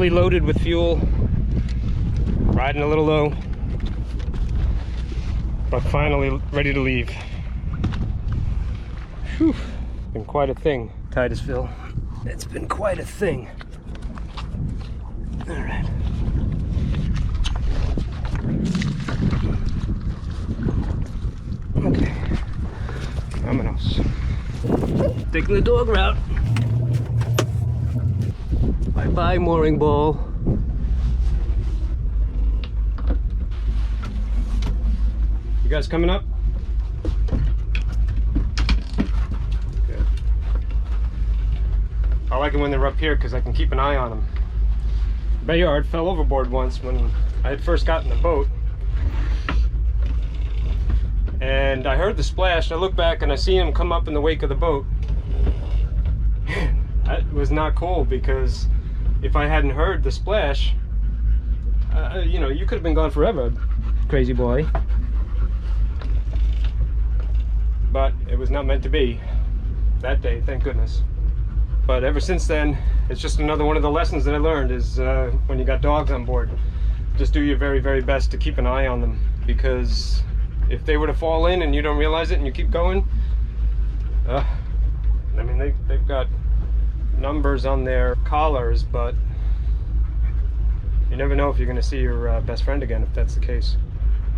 fully loaded with fuel, riding a little low, but finally ready to leave. Whew. Been quite a thing, Titusville. It's been quite a thing. All right. Okay. Vámonos. Taking the dog route. Bye-bye, mooring ball. You guys coming up? Good. I like it when they're up here because I can keep an eye on them. Bayard fell overboard once when I had first gotten the boat. And I heard the splash. I look back and I see him come up in the wake of the boat. That was not cool, because if I hadn't heard the splash, you know, you could have been gone forever, crazy boy. But it was not meant to be that day, thank goodness. But ever since then, it's just another one of the lessons that I learned is when you got dogs on board, just do your very, very best to keep an eye on them, because if they were to fall in and you don't realize it and you keep going, I mean, they've got numbers on their collars, but you never know if you're going to see your best friend again if that's the case.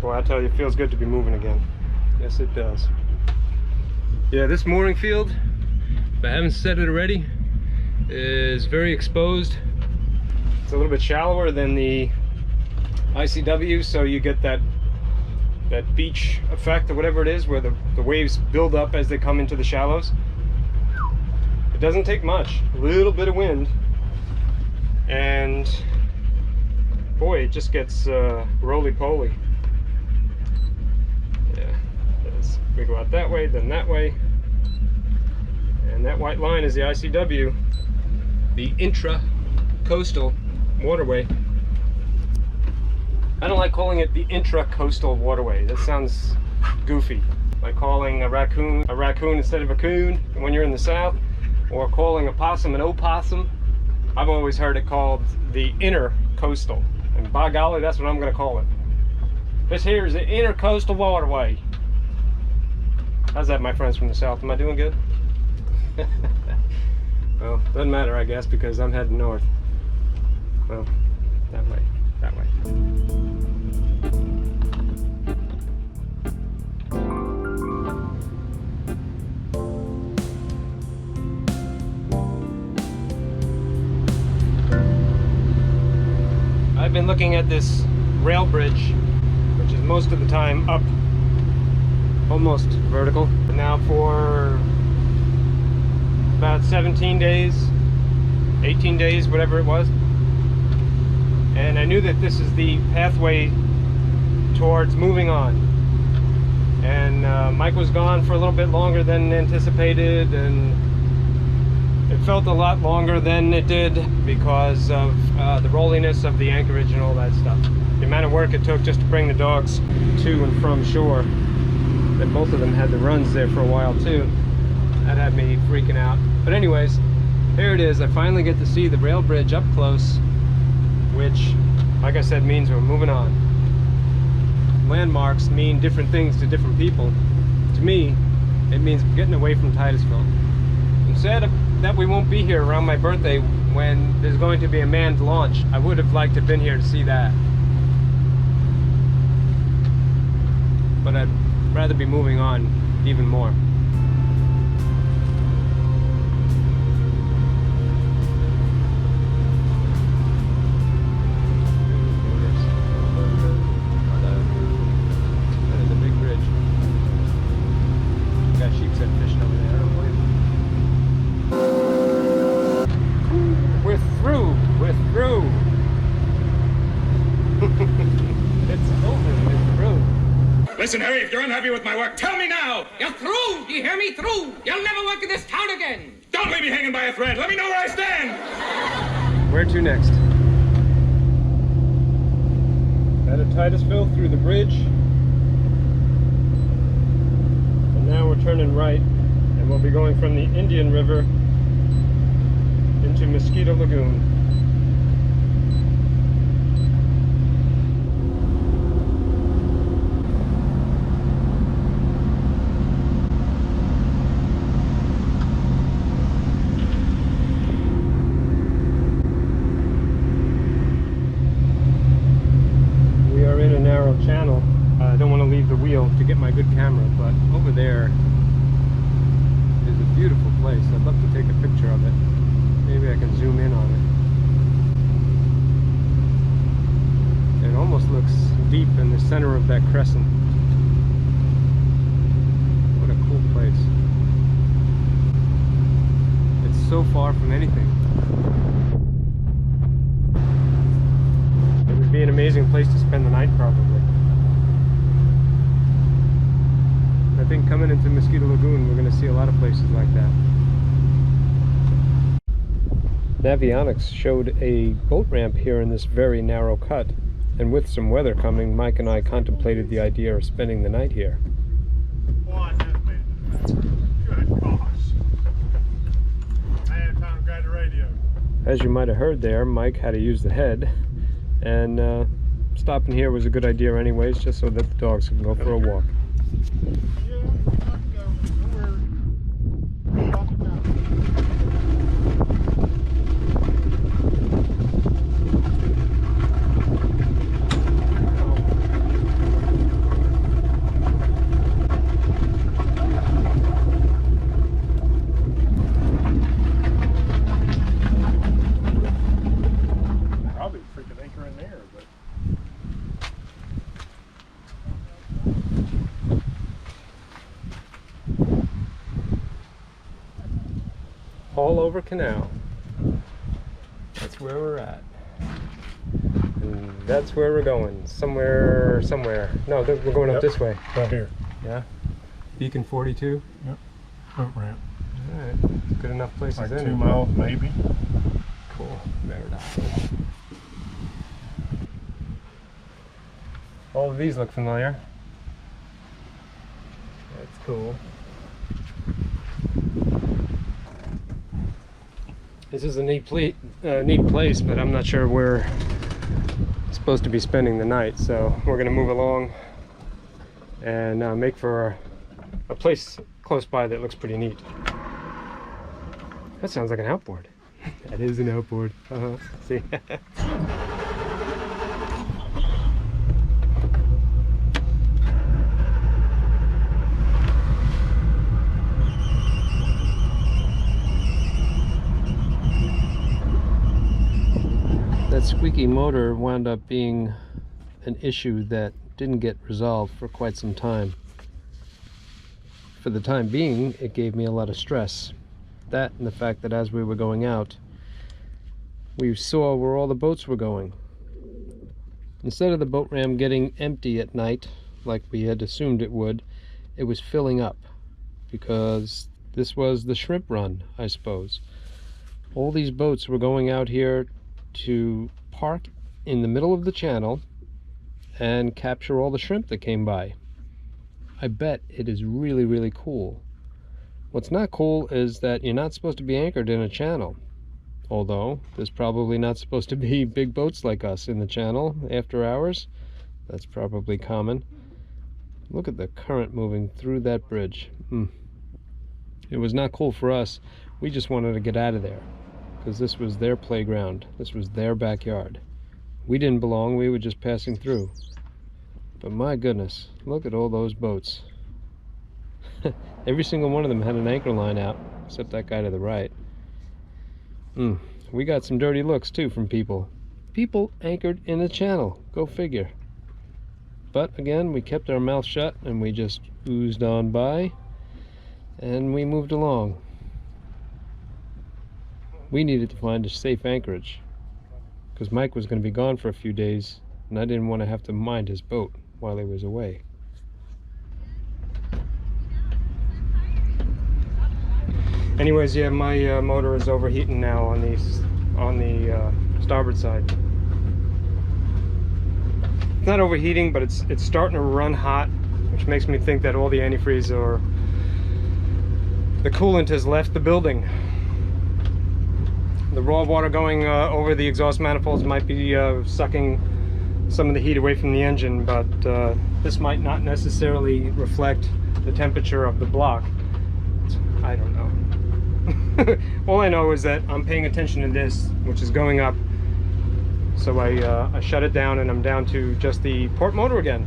Boy, I tell you, it feels good to be moving again. Yes, it does. Yeah, this mooring field, if I haven't said it already, is very exposed. It's a little bit shallower than the I.C.W, so you get that beach effect or whatever it is, where the waves build up as they come into the shallows. It doesn't take much, a little bit of wind, and boy, it just gets roly-poly. Yeah, we go out that way, then that way, and that white line is the I.C.W, the intra-coastal waterway. I don't like calling it the intra-coastal waterway. That sounds goofy. Like calling a raccoon instead of a coon when you're in the south, or calling a possum an opossum. I've always heard it called the inter-coastal, and by golly, that's what I'm going to call it. This here is the inter-coastal waterway. How's that, my friends from the south? Am I doing good? Well, doesn't matter, I guess, because I'm heading north. Well, that way, that way. I've been looking at this rail bridge, which is most of the time up, almost vertical. And now for about 17 days, 18 days, whatever it was. And I knew that this is the pathway towards moving on. And Mike was gone for a little bit longer than anticipated, and it felt a lot longer than it did because of the rolliness of the anchorage and all that stuff. The amount of work it took just to bring the dogs to and from shore, that both of them had the runs there for a while too. That had me freaking out. But anyways, here it is. I finally get to see the rail bridge up close, which, like I said, means we're moving on. Landmarks mean different things to different people. To me, it means getting away from Titusville. I'm sad that we won't be here around my birthday when there's going to be a manned launch. I would have liked to have been here to see that. But I'd rather be moving on even more. Listen, Harry, if you're unhappy with my work, tell me now! You're through! Do you hear me? Through! You'll never work in this town again! Don't leave me hanging by a thread! Let me know where I stand! Where to next? Out of Titusville, through the bridge. And now we're turning right, and we'll be going from the Indian River into Mosquito Lagoon. to get my good camera, but over there is a beautiful place. I'd love to take a picture of it. Maybe I can zoom in on it. It almost looks deep in the center of that crescent. What a cool place. It's so far from anything. It would be an amazing place to spend the night, probably. I think coming into Mosquito Lagoon, we're going to see a lot of places like that. Navionics showed a boat ramp here in this very narrow cut, and with some weather coming, Mike and I contemplated the idea of spending the night here. Good gosh. I had time to grab the radio. As you might have heard there, Mike had to use the head, and stopping here was a good idea anyways, just so that the dogs can go for a walk. Haulover Canal. That's where we're at. And that's where we're going. Somewhere. No, we're going up this way. Right here. Yeah? Beacon 42? Yep. Boat ramp. Alright. Good enough places Like in 2 miles maybe. Cool. Very nice. All of these look familiar. That's cool. This is a neat place, but I'm not sure we're supposed to be spending the night, so we're going to move along and make for a place close by that looks pretty neat. That sounds like an outboard. That is an outboard. See? That squeaky motor wound up being an issue that didn't get resolved for quite some time. For the time being, it gave me a lot of stress. That and the fact that as we were going out, we saw where all the boats were going. Instead of the boat ramp getting empty at night, like we had assumed it would, it was filling up, because this was the shrimp run, I suppose. All these boats were going out here to park in the middle of the channel and capture all the shrimp that came by. I bet it is really, really cool. What's not cool is that you're not supposed to be anchored in a channel. Although there's probably not supposed to be big boats like us in the channel after hours. That's probably common. Look at the current moving through that bridge. It was not cool for us. We just wanted to get out of there, because this was their playground. This was their backyard. We didn't belong, we were just passing through. But my goodness, look at all those boats. Every single one of them had an anchor line out, except that guy to the right. We got some dirty looks too from people. People anchored in the channel, go figure. But again, we kept our mouth shut and we just oozed on by, and we moved along. We needed to find a safe anchorage, because Mike was going to be gone for a few days, and I didn't want to have to mind his boat while he was away. Anyways, yeah, my motor is overheating now on the starboard side. It's not overheating, but it's starting to run hot, which makes me think that all the antifreeze or the coolant has left the building. The raw water going over the exhaust manifolds might be sucking some of the heat away from the engine, but this might not necessarily reflect the temperature of the block. I don't know. All I know is that I'm paying attention to this, which is going up. So I shut it down and I'm down to just the port motor again.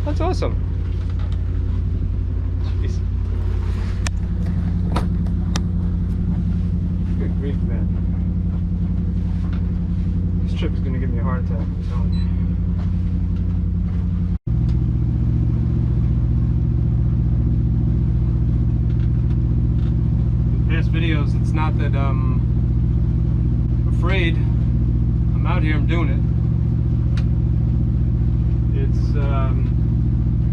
That's awesome. reef, man. This trip is going to give me a heart attack, I'm telling you. In past videos, it's not that I'm afraid. I'm out here, I'm doing it. It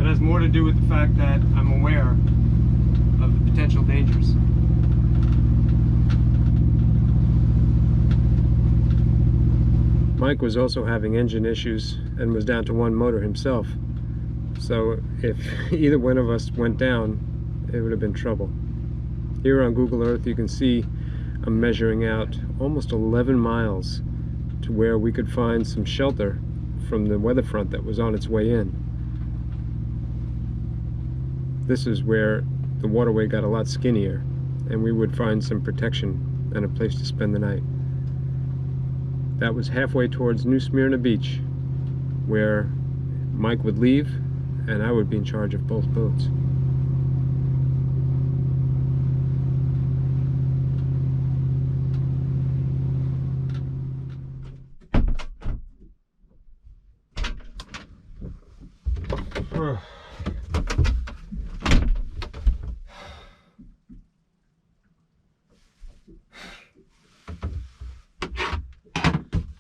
has more to do with the fact that I'm aware of the potential dangers. Mike was also having engine issues and was down to one motor himself. So if either one of us went down, it would have been trouble. Here on Google Earth you can see I'm measuring out almost 11 miles to where we could find some shelter from the weather front that was on its way in. This is where the waterway got a lot skinnier and we would find some protection and a place to spend the night. That was halfway towards New Smyrna Beach, where Mike would leave and I would be in charge of both boats.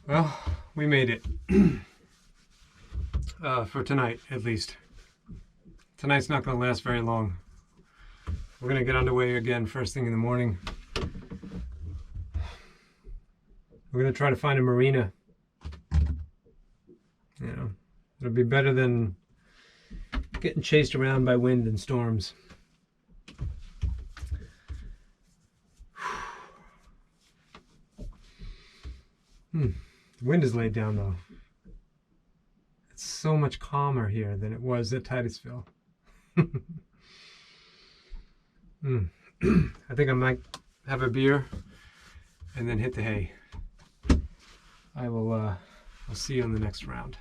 Well, we made it. For tonight, at least. Tonight's not going to last very long. We're going to get underway again first thing in the morning. We're going to try to find a marina. You know, it'll be better than getting chased around by wind and storms. The wind is laid down though. It's so much calmer here than it was at Titusville. I think I might have a beer and then hit the hay. I'll see you on the next round.